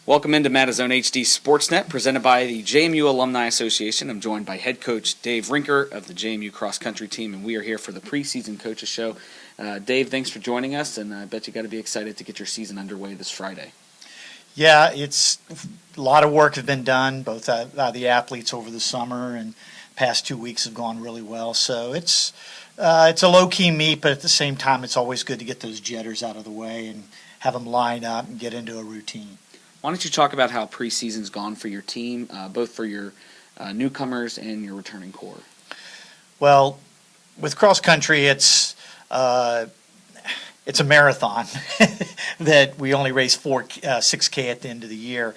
Welcome into Madazone HD Sportsnet, presented by the JMU Alumni Association. I'm joined by head coach Dave Rinker of the JMU cross country team, and we are here for the preseason coaches show. Dave, thanks for joining us, and I bet you got to be excited to get your season underway this Friday. Yeah, it's a lot of work has been done, both the athletes over the summer, and past 2 weeks have gone really well. So it's a low-key meet, but at the same time, it's always good to get those jitters out of the way and have them line up and get into a routine. Why don't you talk about how preseason's gone for your team, both for your newcomers and your returning core? Well, with cross country, it's a marathon that we only race 6K at the end of the year.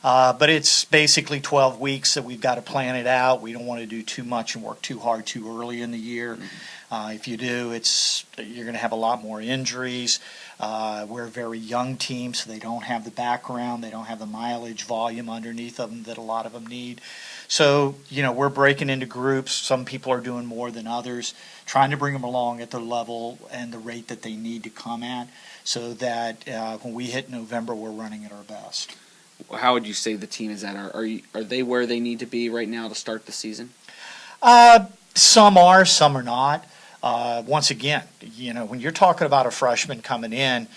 But it's basically 12 weeks that we've got to plan it out. We don't want to do too much and work too hard too early in the year. If you do, you're going to have a lot more injuries. We're a very young team, so they don't have the background. They don't have the mileage volume underneath of them that a lot of them need. So, we're breaking into groups. Some people are doing more than others, trying to bring them along at the level and the rate that they need to come at so that when we hit November, we're running at our best. How would you say the team is at? Are they where they need to be right now to start the season? Some are, some are not. Once again, when you're talking about a freshman coming in,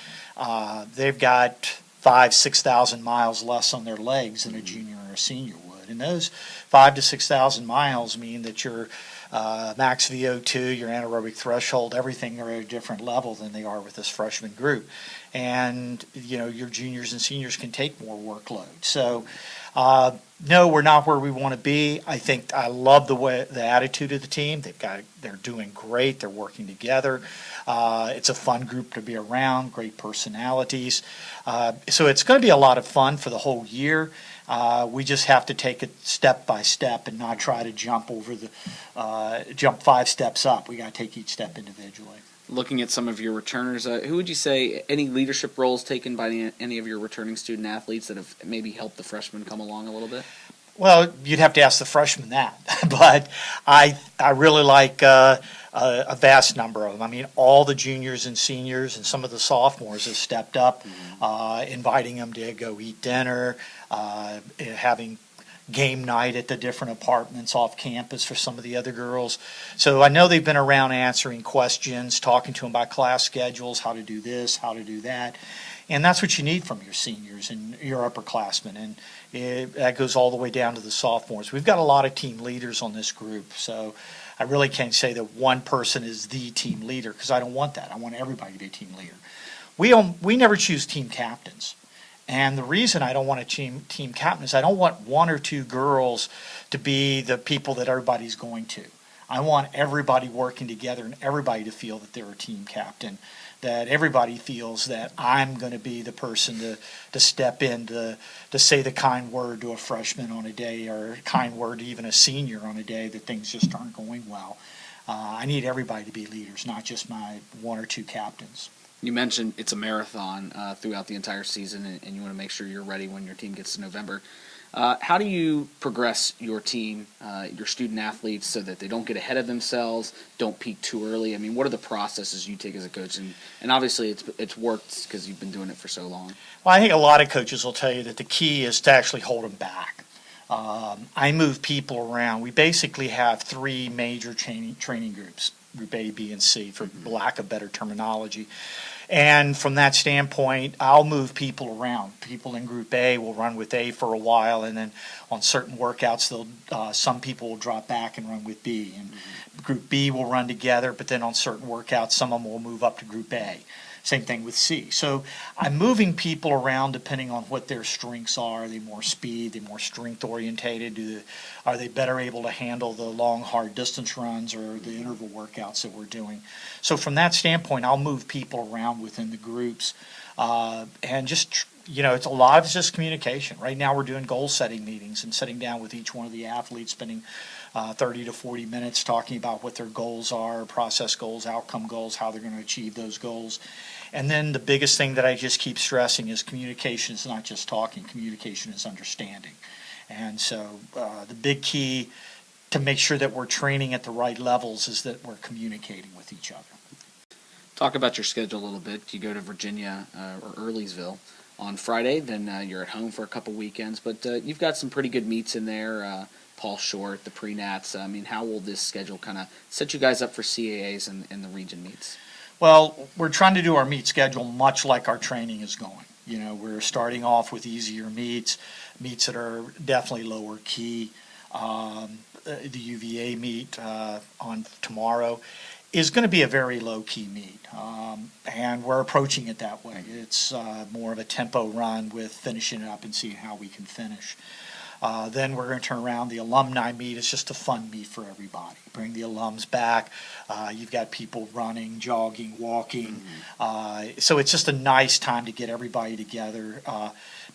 they've got 5,000-6,000 miles less on their legs than a junior or a senior would. And those 5,000 to 6,000 miles mean that your max VO2, your anaerobic threshold, everything are at a different level than they are with this freshman group. And, your juniors and seniors can take more workload. So, no, we're not where we want to be. I love the attitude of the team. They're doing great. They're working together. It's a fun group to be around, great personalities. So it's going to be a lot of fun for the whole year. We just have to take it step by step and not try to jump 5 steps up. We got to take each step individually. Looking at some of your returners, who would you say, any leadership roles taken by any of your returning student athletes that have maybe helped the freshmen come along a little bit? Well, you'd have to ask the freshmen that, but I really like a vast number of them. I mean, all the juniors and seniors and some of the sophomores have stepped up, inviting them to go eat dinner, having game night at the different apartments off campus for some of the other girls. So I know they've been around answering questions, talking to them about class schedules, how to do this, how to do that. And that's what you need from your seniors and your upperclassmen. And that goes all the way down to the sophomores. We've got a lot of team leaders on this group. So I really can't say that one person is the team leader because I don't want that. I want everybody to be a team leader. We never choose team captains. And the reason I don't want a team captain is I don't want one or two girls to be the people that everybody's going to. I want everybody working together and everybody to feel that they're a team captain, that everybody feels that I'm going to be the person to step in to say the kind word to a freshman on a day or a kind word to even a senior on a day that things just aren't going well. I need everybody to be leaders, not just my one or two captains. You mentioned it's a marathon throughout the entire season, and you want to make sure you're ready when your team gets to November. How do you progress your team, your student athletes, so that they don't get ahead of themselves, don't peak too early? I mean, what are the processes you take as a coach? And obviously it's worked because you've been doing it for so long. Well, I think a lot of coaches will tell you that the key is to actually hold them back. I move people around. We basically have 3 major training groups, Group A, B, and C, for lack of better terminology. And from that standpoint, I'll move people around. People in Group A will run with A for a while, and then on certain workouts, some people will drop back and run with B. And Group B will run together, but then on certain workouts, some of them will move up to Group A. Same thing with C. So I'm moving people around depending on what their strengths are. Are they more speed? Are they more strength orientated? Are they better able to handle the long, hard distance runs or the interval workouts that we're doing? So from that standpoint, I'll move people around within the groups. And just, it's a lot of it's just communication. Right now we're doing goal setting meetings and sitting down with each one of the athletes, spending 30 to 40 minutes talking about what their goals are, process goals, outcome goals, how they're going to achieve those goals. And then the biggest thing that I just keep stressing is communication is not just talking. Communication is understanding. And so the big key to make sure that we're training at the right levels is that we're communicating with each other. Talk about your schedule a little bit. You go to Virginia or Earlysville. on Friday. Then you're at home for a couple weekends. But you've got some pretty good meets in there. Paul Short, the pre-nats. I mean, how will this schedule kind of set you guys up for CAAs and the region meets? Well, we're trying to do our meet schedule much like our training is going. You know, we're starting off with easier meets that are definitely lower key. The UVA meet on tomorrow is going to be a very low-key meet, and we're approaching it that way. It's more of a tempo run with finishing it up and seeing how we can finish. Then we're going to turn around. The alumni meet is just a fun meet for everybody. Bring the alums back. You've got people running, jogging, walking. So it's just a nice time to get everybody together.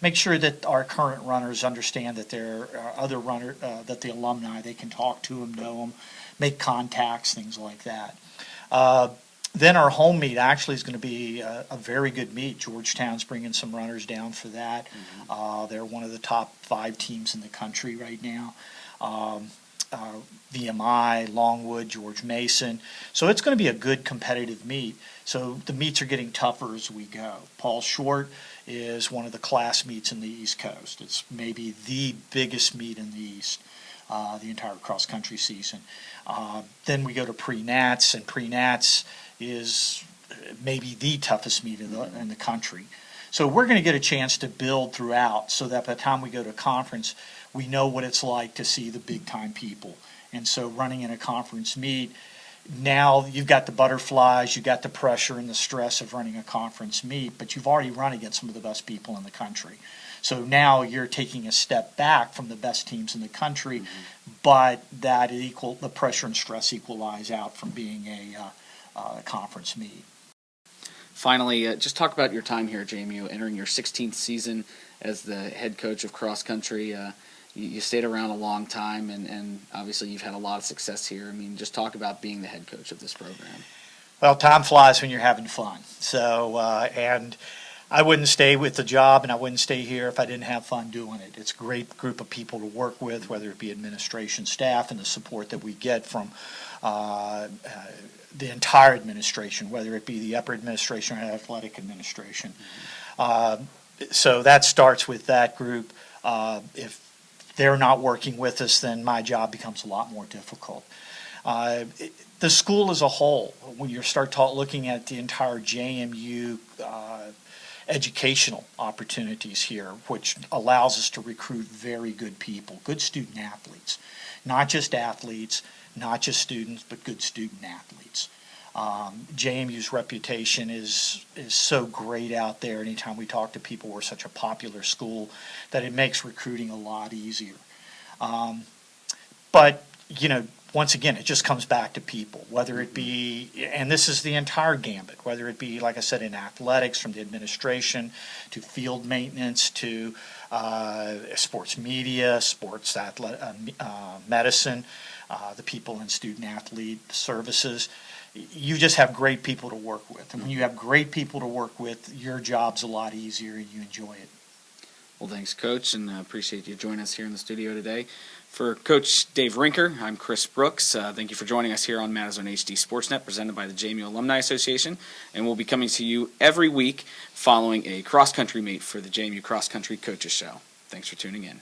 Make sure that our current runners understand that there are other runners, that the alumni, they can talk to them, know them, make contacts, things like that. Then our home meet actually is going to be a very good meet. Georgetown's bringing some runners down for that. They're one of the top 5 teams in the country right now. VMI, Longwood, George Mason. So it's going to be a good competitive meet. So the meets are getting tougher as we go. Paul Short is one of the class meets in the East Coast. It's maybe the biggest meet in the East, the entire cross-country season. Then we go to pre-nats, and pre-nats is maybe the toughest meet in the country. So we're going to get a chance to build throughout so that by the time we go to conference, we know what it's like to see the big-time people. And so running in a conference meet, now you've got the butterflies, you've got the pressure and the stress of running a conference meet, but you've already run against some of the best people in the country. So now you're taking a step back from the best teams in the country, but the pressure and stress equalize out from being a conference meet. Finally, just talk about your time here at JMU, entering your 16th season as the head coach of cross country. You stayed around a long time, and obviously you've had a lot of success here. I mean, just talk about being the head coach of this program. Well, time flies when you're having fun. So, and I wouldn't stay with the job and I wouldn't stay here if I didn't have fun doing it. It's a great group of people to work with, whether it be administration staff and the support that we get from the entire administration, whether it be the upper administration or athletic administration. So that starts with that group. If they're not working with us, then my job becomes a lot more difficult. The school as a whole, when you start looking at the entire JMU educational opportunities here, which allows us to recruit very good people, good student athletes, not just students, but good student athletes. JMU's reputation is so great out there. Anytime we talk to people, we're such a popular school that it makes recruiting a lot easier. But, you know, once again, it just comes back to people, whether it be, and this is the entire gambit, whether it be, like I said, in athletics, from the administration to field maintenance to sports media, sports medicine, the people in student athlete services. You just have great people to work with. And when you have great people to work with, your job's a lot easier and you enjoy it. Well, thanks, Coach, and appreciate you joining us here in the studio today. For Coach Dave Rinker, I'm Chris Brooks. Thank you for joining us here on Madison HD Sportsnet, presented by the JMU Alumni Association. And we'll be coming to you every week following a cross-country meet for the JMU Cross Country Coaches Show. Thanks for tuning in.